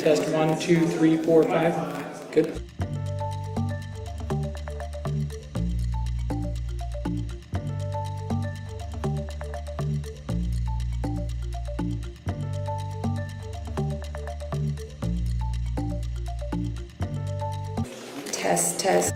test 1, 2, 3, 4, 5. Good. Test, test.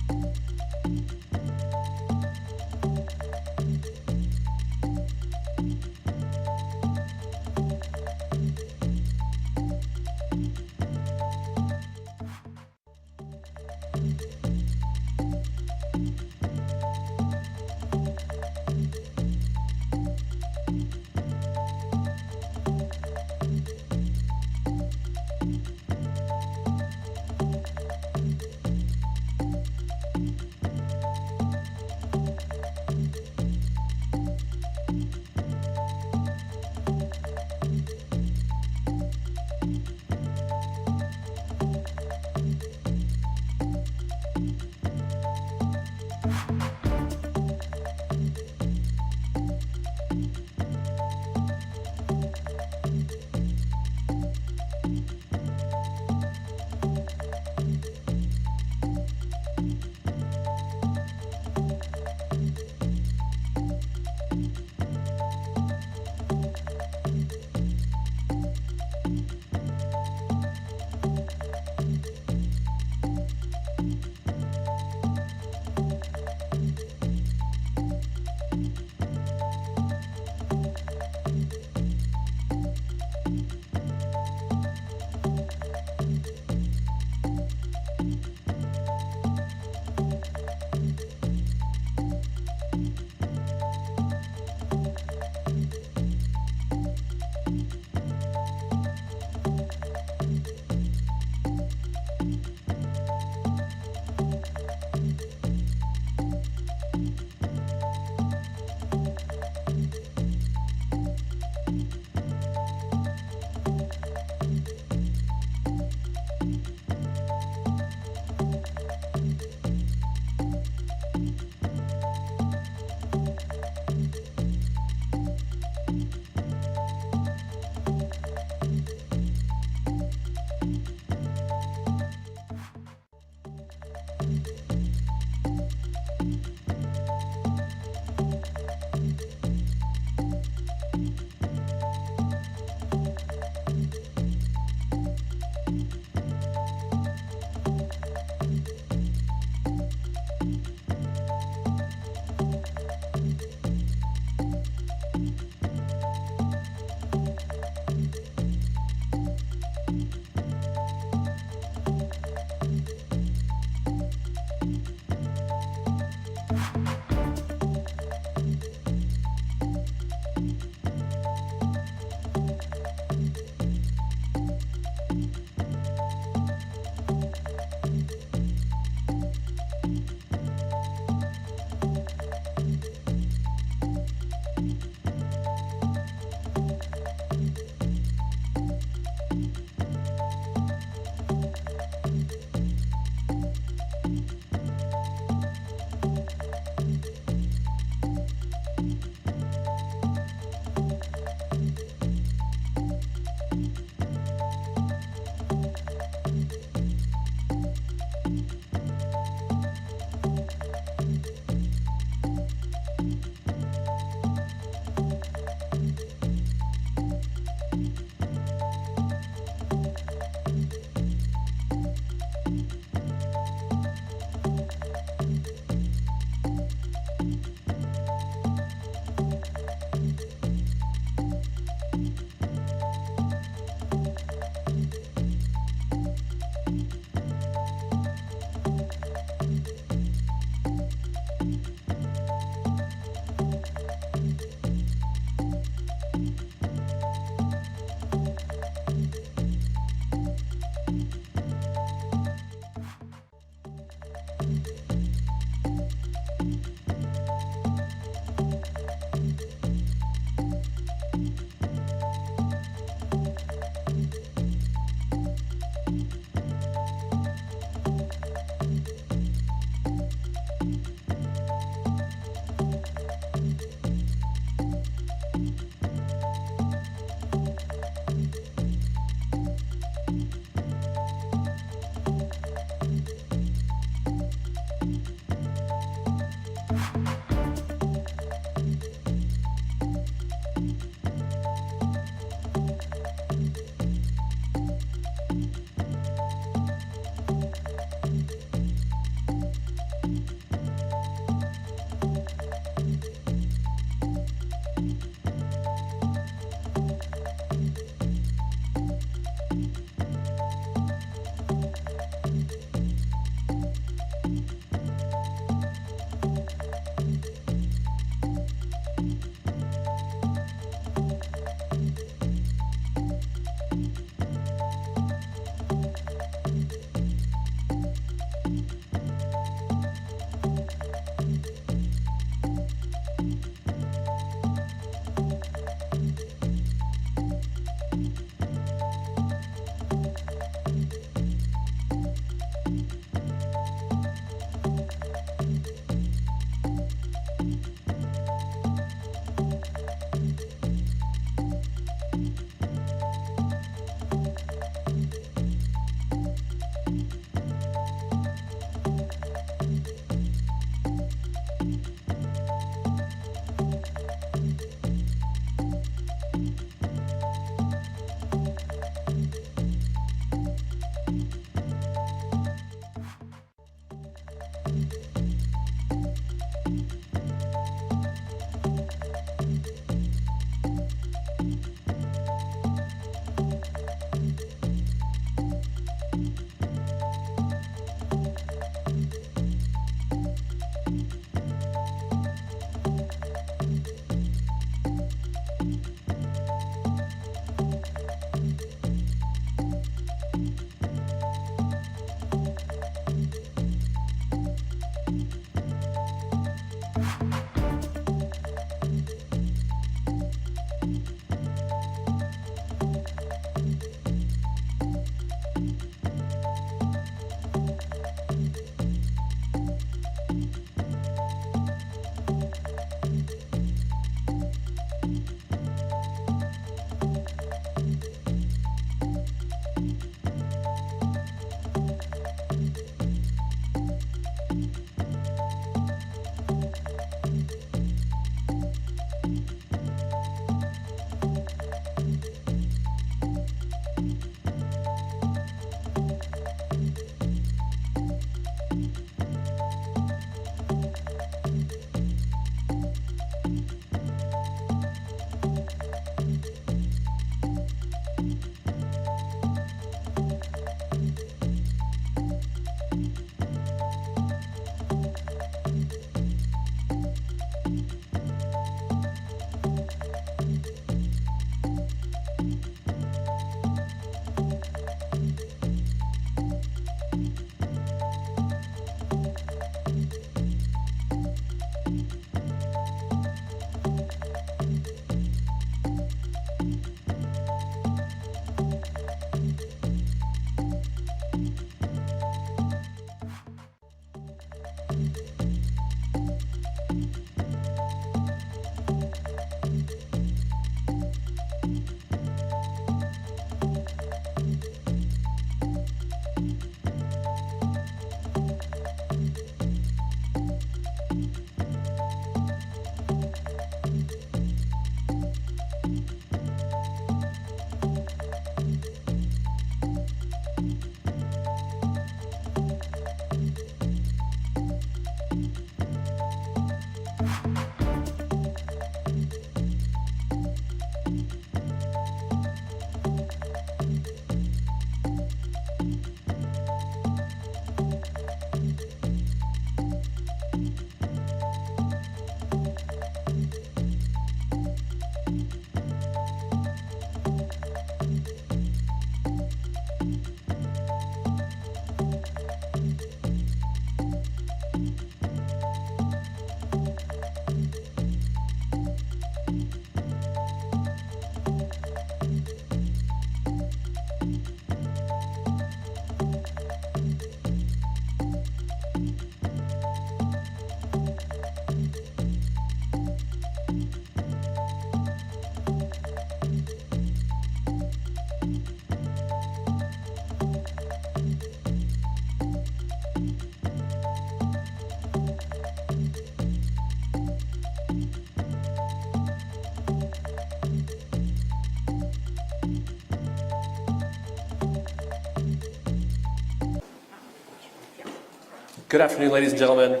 Good afternoon, ladies and gentlemen.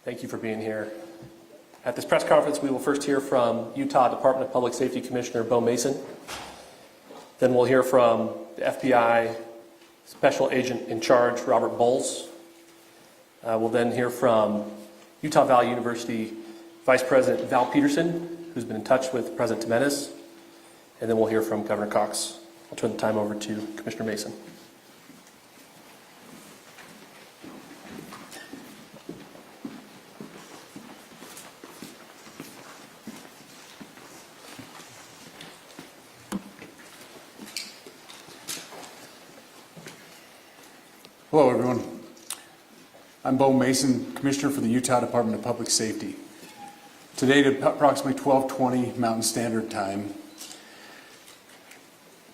Thank you for being here. At this press conference, we will first hear from Utah Department of Public Safety Commissioner Bo Mason. Then we'll hear from the FBI Special Agent in Charge, Robert Bowles. We'll then hear from Utah Valley University Vice President Val Peterson, who's been in touch with President Jimenez. And then we'll hear from Governor Cox. I'll turn the time over to Commissioner Mason. Hello, everyone. I'm Bo Mason, Commissioner for the Utah Department of Public Safety. Today at approximately 12:20 Mountain Standard Time,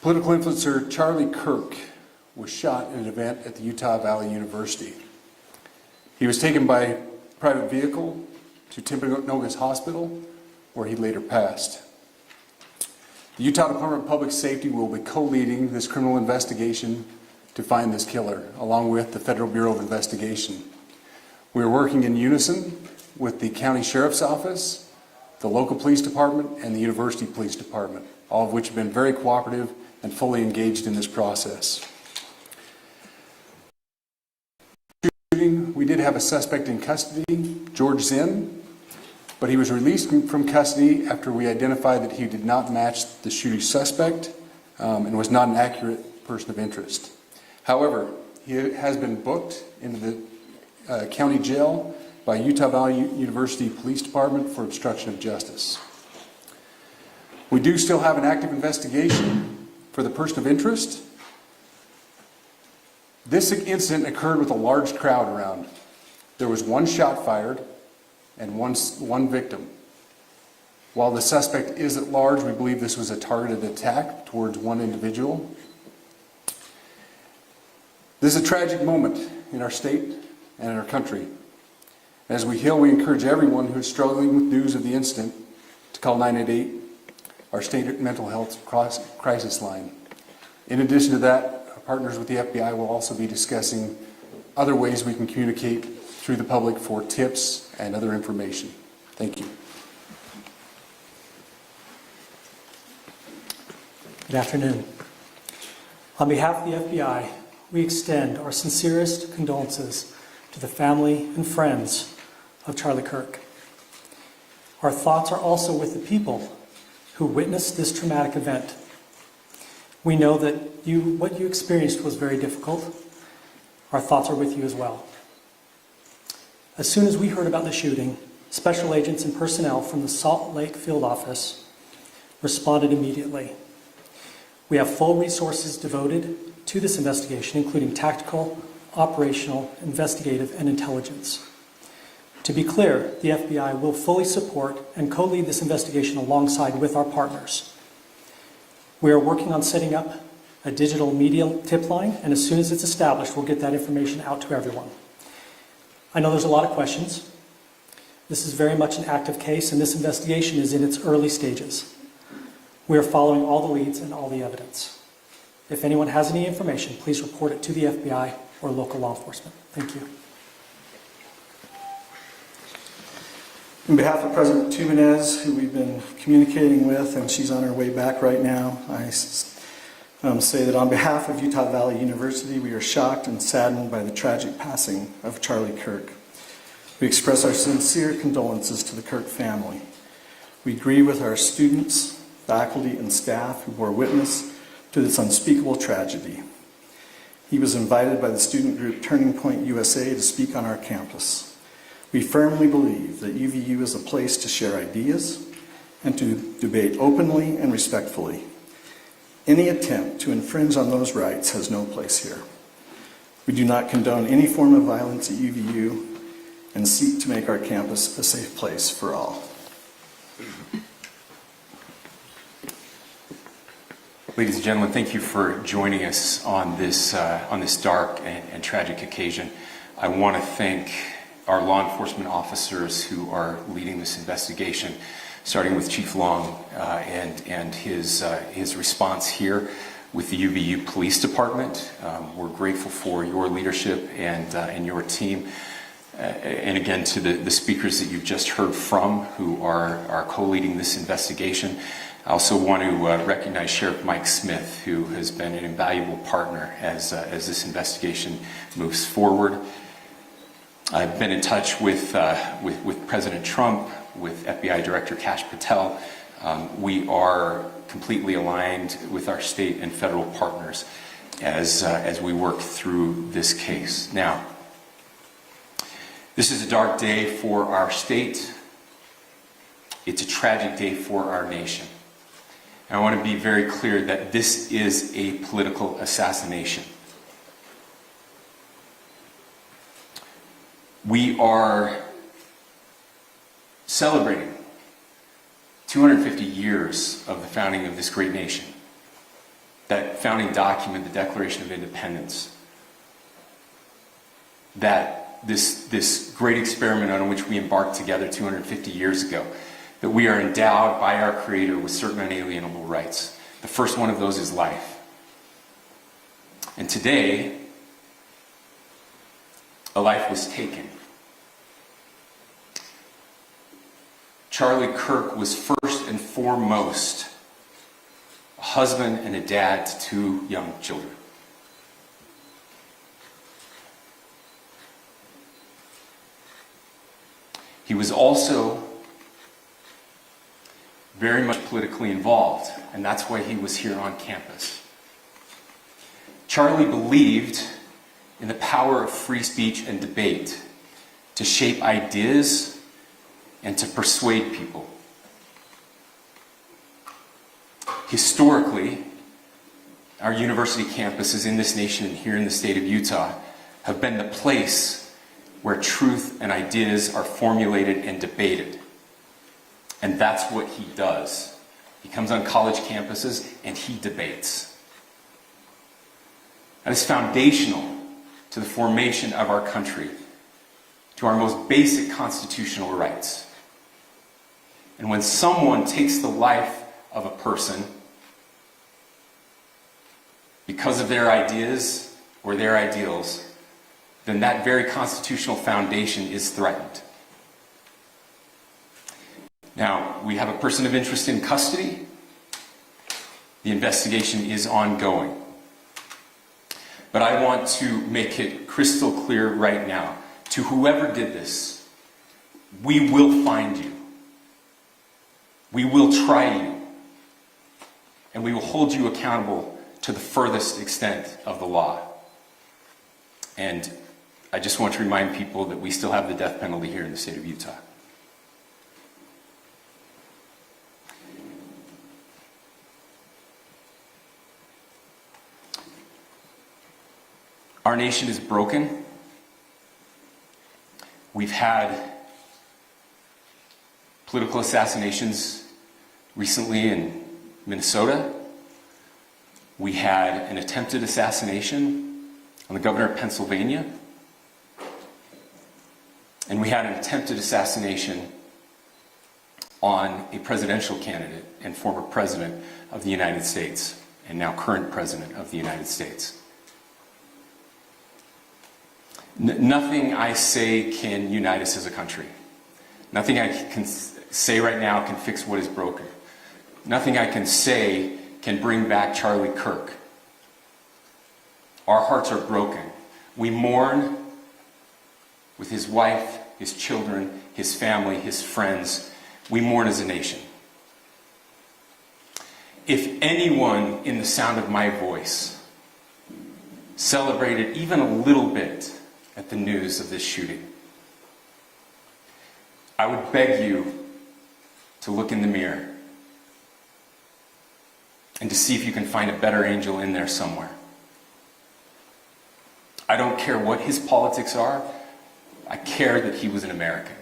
political influencer Charlie Kirk was shot in an event at the Utah Valley University. He was taken by private vehicle to Timpanogos Hospital, where he later passed. The Utah Department of Public Safety will be co-leading this criminal investigation to find this killer, along with the Federal Bureau of Investigation. We are working in unison with the County Sheriff's Office, the local police department, and the University Police Department, all of which have been very cooperative and fully engaged in this process. We did have a suspect in custody, George Zinn, but he was released from custody after we identified that he did not match the shooting suspect and was not an accurate person of interest. However, he has been booked into the county jail by Utah Valley University Police Department for obstruction of justice. We do still have an active investigation for the person of interest. This incident occurred with a large crowd around. There was one shot fired and one victim. While the suspect is at large, we believe this was a targeted attack towards one individual. This is a tragic moment in our state and in our country. As we heal, we encourage everyone who is struggling with news of the incident to call 988, our state mental health crisis line. In addition to that, our partners with the FBI will also be discussing other ways we can communicate through the public for tips and other information. Thank you. Good afternoon. On behalf of the FBI, we extend our sincerest condolences to the family and friends of Charlie Kirk. Our thoughts are also with the people who witnessed this traumatic event. We know that what you experienced was very difficult. Our thoughts are with you as well. As soon as we heard about the shooting, special agents and personnel from the Salt Lake Field Office responded immediately. We have full resources devoted to this investigation, including tactical, operational, investigative, and intelligence. To be clear, the FBI will fully support and co-lead this investigation alongside with our partners. We are working on setting up a digital media tip line, and as soon as it's established, we'll get that information out to everyone. I know there's a lot of questions. This is very much an active case, and this investigation is in its early stages. We are following all the leads and all the evidence. If anyone has any information, please report it to the FBI or local law enforcement. Thank you. On behalf of President Jimenez, who we've been communicating with, and she's on her way back right now, I say that on behalf of Utah Valley University, we are shocked and saddened by the tragic passing of Charlie Kirk. We express our sincere condolences to the Kirk family. We grieve with our students, faculty, and staff who bore witness to this unspeakable tragedy. He was invited by the student group Turning Point USA to speak on our campus. We firmly believe that UVU is a place to share ideas and to debate openly and respectfully. Any attempt to infringe on those rights has no place here. We do not condone any form of violence at UVU and seek to make our campus a safe place for all. Ladies and gentlemen, thank you for joining us on this dark and tragic occasion. I want to thank our law enforcement officers who are leading this investigation, starting with Chief Long and his response here. with the UVU Police Department. We're grateful for your leadership and your team. And again, to the speakers that you've just heard from who are co-leading this investigation. I also want to recognize Sheriff Mike Smith, who has been an invaluable partner as this investigation moves forward. I've been in touch with President Trump, with FBI Director Kash Patel. We are completely aligned with our state and federal partners as we work through this case. Now, this is a dark day for our state. It's a tragic day for our nation. And I want to be very clear that this is a political assassination. We are celebrating 250 years of the founding of this great nation. That founding document, the Declaration of Independence, that this great experiment on which we embarked together 250 years ago, that we are endowed by our Creator with certain unalienable rights. The first one of those is life. And today, a life was taken. Charlie Kirk was first and foremost a husband and a dad to two young children. He was also very much politically involved, and that's why he was here on campus. Charlie believed in the power of free speech and debate to shape ideas and to persuade people. Historically, our university campuses in this nation and here in the state of Utah have been the place where truth and ideas are formulated and debated. And that's what he does. He comes on college campuses and he debates. That is foundational to the formation of our country, to our most basic constitutional rights. And when someone takes the life of a person because of their ideas or their ideals, then that very constitutional foundation is threatened. Now, we have a person of interest in custody. The investigation is ongoing. But I want to make it crystal clear right now, to whoever did this, we will find you. We will try you. And we will hold you accountable to the furthest extent of the law. And I just want to remind people that we still have the death penalty here in the state of Utah. Our nation is broken. We've had political assassinations recently in Minnesota. We had an attempted assassination on the governor of Pennsylvania. And we had an attempted assassination on a presidential candidate and former president of the United States, and now current president of the United States. Nothing I say can unite us as a country. Nothing I can say right now can fix what is broken. Nothing I can say can bring back Charlie Kirk. Our hearts are broken. We mourn with his wife, his children, his family, his friends. We mourn as a nation. If anyone in the sound of my voice celebrated even a little bit at the news of this shooting, I would beg you to look in the mirror and to see if you can find a better angel in there somewhere. I don't care what his politics are. I care that he was an American.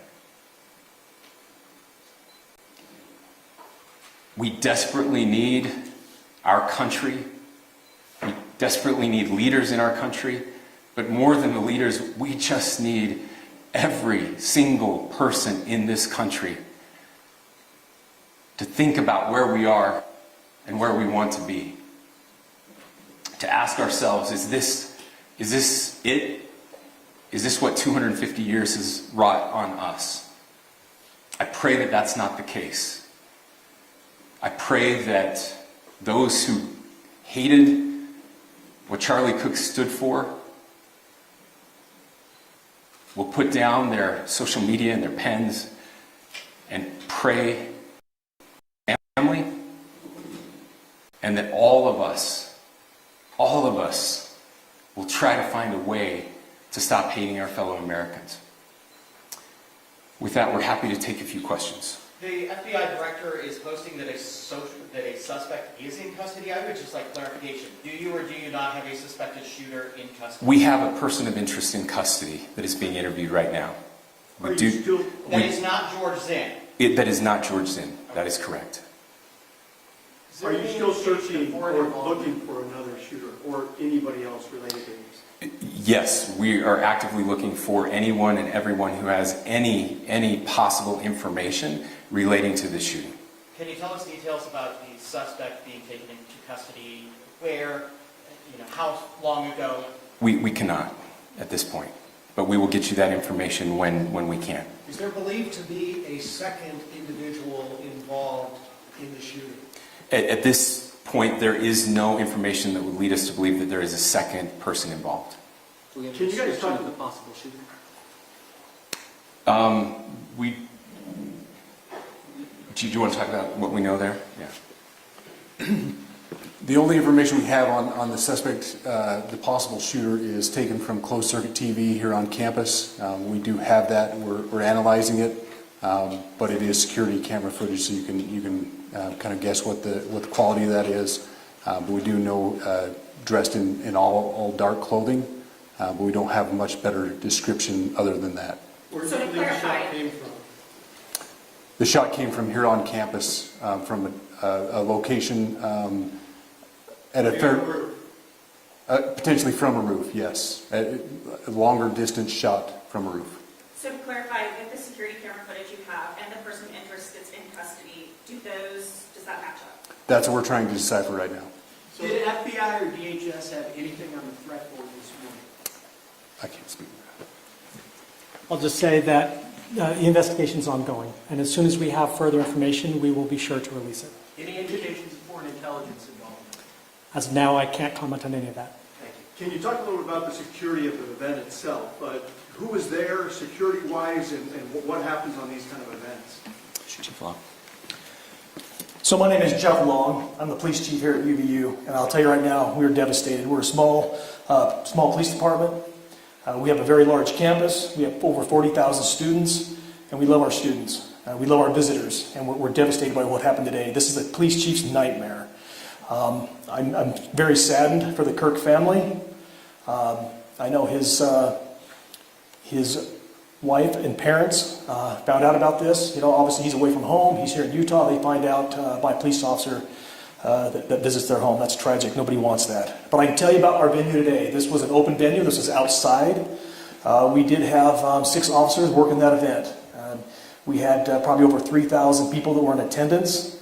We desperately need our country. We desperately need leaders in our country. But more than the leaders, we just need every single person in this country to think about where we are and where we want to be. to ask ourselves, is this it? Is this what 250 years has wrought on us? I pray that that's not the case. I pray that those who hated what Charlie Kirk stood for will put down their social media and their pens and pray family, and that all of us will try to find a way to stop hating our fellow Americans. With that, we're happy to take a few questions. The FBI director is posting that a suspect is in custody. I would just like clarification. Do you or do you not have a suspected shooter in custody? We have a person of interest in custody that is being interviewed right now. That is not George Zinn. That is not George Zinn. That is correct. Are you still searching or looking for another shooter or anybody else related to this? Yes, we are actively looking for anyone and everyone who has any possible information relating to the shooting. Can you tell us details about the suspect being taken into custody? Where? How long ago? We cannot at this point, but we will get you that information when we can. Is there believed to be a second individual involved in the shooting? At this point, there is no information that would lead us to believe that there is a second person involved. Can you guys talk about the possible shooting? Do you want to talk about what we know there? Yeah. The only information we have on the suspect, the possible shooter, is taken from closed circuit TV here on campus. We do have that. We're analyzing it, but it is security camera footage, so you can kind of guess what the quality of that is. But we do know dressed in all dark clothing, but we don't have much better description other than that. Where do you believe the shot came from? The shot came from here on campus, from a location at a potentially from a roof, yes. A longer distance shot from a roof. So to clarify, with the security camera footage you have and the person of interest that's in custody, does that match up? That's what we're trying to decipher right now. So did FBI or DHS have anything on the threat board this morning? I can't speak to that. I'll just say that the investigation is ongoing, and as soon as we have further information, we will be sure to release it. Any indications of foreign intelligence involvement? As of now, I can't comment on any of that. Thank you. Can you talk a little bit about the security of the event itself? Who was there security-wise and what happens on these kind of events? Chief Long. So my name is Jeff Long. I'm the police chief here at UVU, and I'll tell you right now, we're devastated. We're a small police department. We have a very large campus. We have over 40,000 students, and we love our students. We love our visitors, and we're devastated by what happened today. This is the police chief's nightmare. I'm very saddened for the Kirk family. I know his wife and parents found out about this. Obviously he's away from home. He's here in Utah. They find out by a police officer that visits their home. That's tragic. Nobody wants that. But I can tell you about our venue today. This was an open venue. This was outside. We did have 6 officers working that event. We had probably over 3,000 people that were in attendance.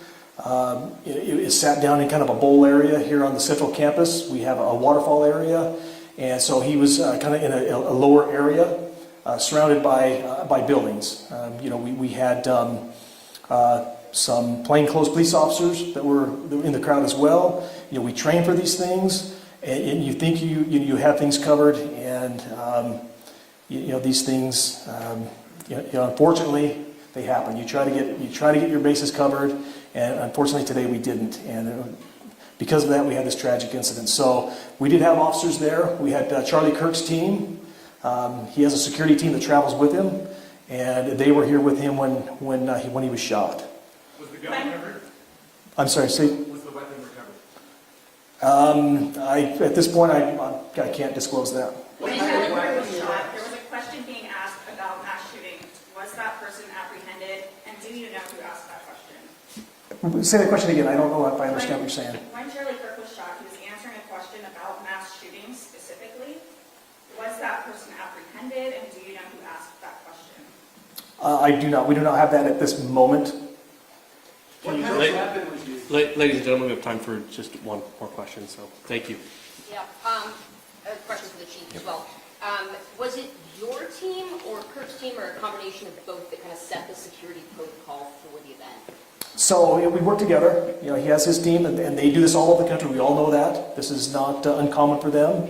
It sat down in kind of a bowl area here on the central campus. We have a waterfall area. And so he was kind of in a lower area, surrounded by buildings. We had some plainclothes police officers that were in the crowd as well. We train for these things, and you think you have things covered, and these things, unfortunately, they happen. You try to get your bases covered, and unfortunately today we didn't. And because of that, we had this tragic incident. So we did have officers there. We had Charlie Kirk's team. He has a security team that travels with him, and they were here with him when he was shot. Was the gun recovered? I'm sorry, say. Was the weapon recovered? At this point, I can't disclose that. When Charlie Kirk was shot, there was a question being asked about mass shooting. Was that person apprehended, and do you know who asked that question? Say that question again. I don't know if I understand what you're saying. When Charlie Kirk was shot, he was answering a question about mass shootings specifically. Was that person apprehended, and do you know who asked that question? I do not. We do not have that at this moment. What kind of weapon was used? Ladies and gentlemen, we have time for just one more question, so thank you. Yeah, a question for the chief as well. Was it your team or Kirk's team or a combination of both that kind of set the security protocol for the event? So we work together. You know, he has his team, and they do this all over the country. We all know that. This is not uncommon for them.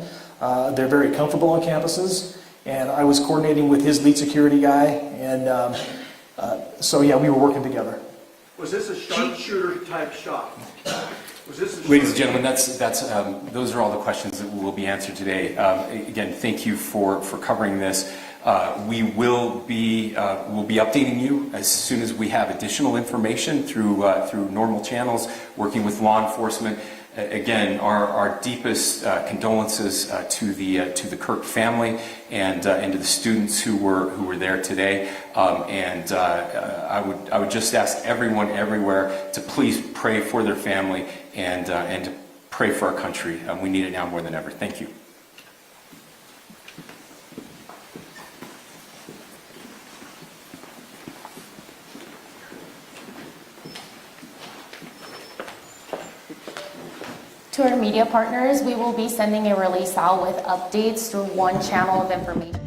They're very comfortable on campuses, and I was coordinating with his lead security guy, and so yeah, we were working together. Was this a sharpshooter type shot? Was this a Ladies and gentlemen, those are all the questions that will be answered today. Again, thank you for covering this. We will be updating you as soon as we have additional information through normal channels, working with law enforcement. Again, our deepest condolences to the Kirk family and to the students who were there today. I would just ask everyone everywhere to please pray for their family and to pray for our country. We need it now more than ever. Thank you. To our media partners, we will be sending a release out with updates through one channel of information.